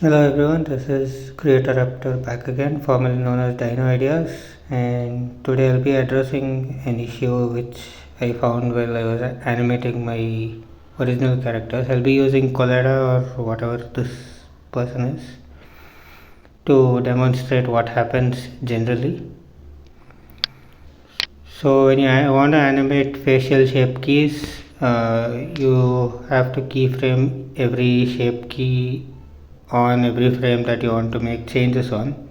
Hello everyone, this is Creator Raptor back again, formerly known as Dino Ideas, and today I'll be addressing an issue which I found while I was animating my original characters. I'll be using Collada or whatever this person is to demonstrate what happens generally. So when you want to animate facial shape keys, you have to keyframe every shape key on every frame that you want to make changes on.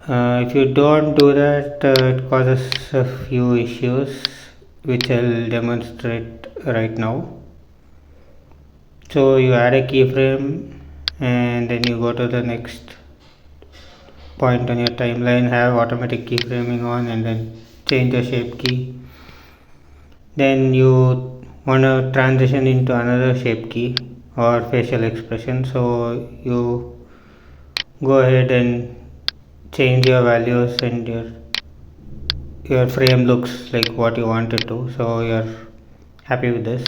If you don't do that, it causes a few issues which I'll demonstrate right now. So you add a keyframe and then you go to the next point on your timeline, have automatic keyframing on, and then change the shape key. Then you want to transition into another shape key or facial expression, so you go ahead and change your values and your frame looks like what you want it to, so you're happy with this.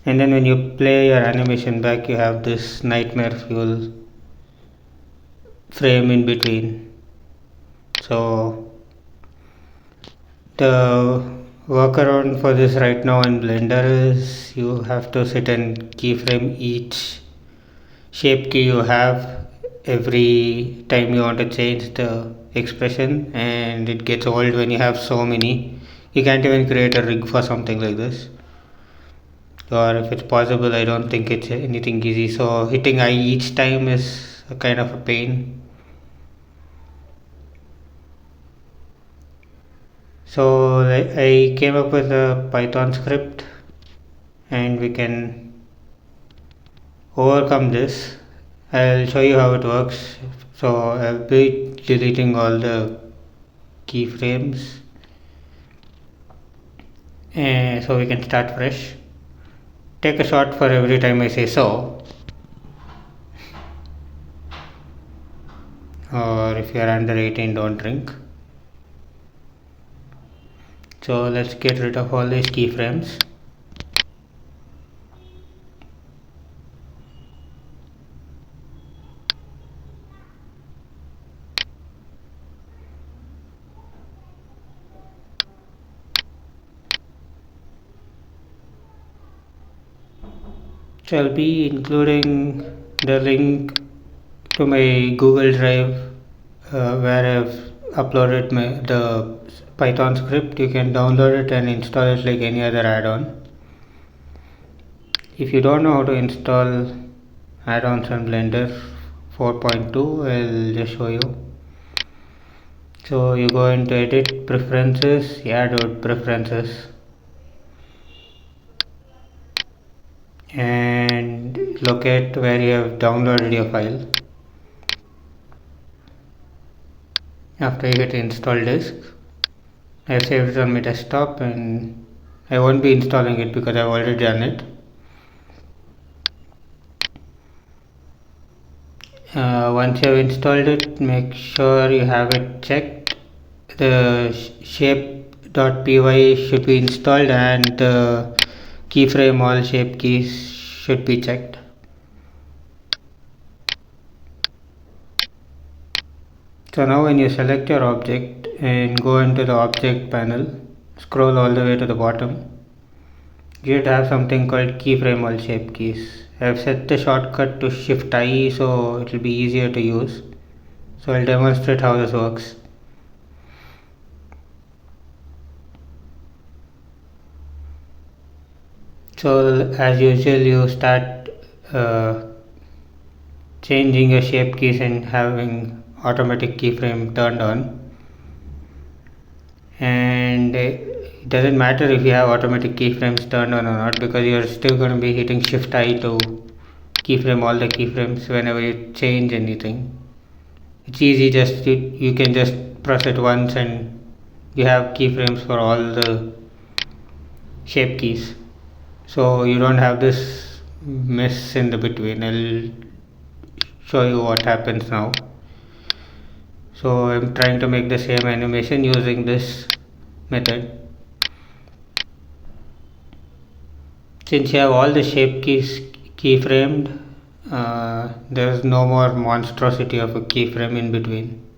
And then when you play your animation back, you have this nightmare fuel frame in between. So the workaround for this right now in Blender is you have to sit and keyframe each shape key you have every time you want to change the expression, and it gets old when you have so many. You can't even create a rig for something like this, or if it's possible, I don't think it's anything easy. So hitting I each time is a kind of a pain. So I came up with a Python script and we can overcome this. I'll show you how it works. So I'll be deleting all the keyframes, and so we can start fresh. Take a shot for every time I say so, or if you are under 18, don't drink. So let's get rid of all these keyframes. So I'll be including the link to my Google Drive where I've uploaded the Python script. You can download it and install it like any other add-on. If you don't know how to install add-ons on Blender 4.2, I'll just show you. So you go into edit preferences, add preferences, and locate where you have downloaded your file. After you hit install disk, I have saved it on my desktop and I won't be installing it because I've already done it. Once you have installed it, make sure you have it checked. The shape.py should be installed and the keyframe all shape keys should be checked. So now when you select your object and go into the object panel, scroll all the way to the bottom, you should have something called keyframe all shape keys. I have set the shortcut to shift I so it will be easier to use. So I'll demonstrate how this works. So as usual, you start uh, changing your shape keys and having automatic keyframe turned on, and it doesn't matter if you have automatic keyframes turned on or not, because you're still going to be hitting shift I to keyframe all the keyframes whenever you change anything. It's easy, just you can just press it once and you have keyframes for all the shape keys, so you don't have this mess in the between. I'll show you what happens now. So I'm trying to make the same animation using this method. Since you have all the shape keys keyframed, There's no more monstrosity of a keyframe in between.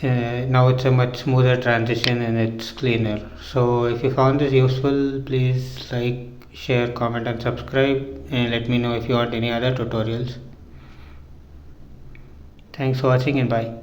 Now it's a much smoother transition and it's cleaner. So if you found this useful, please like, share, comment and subscribe, and let me know if you want any other tutorials. Thanks for watching and bye.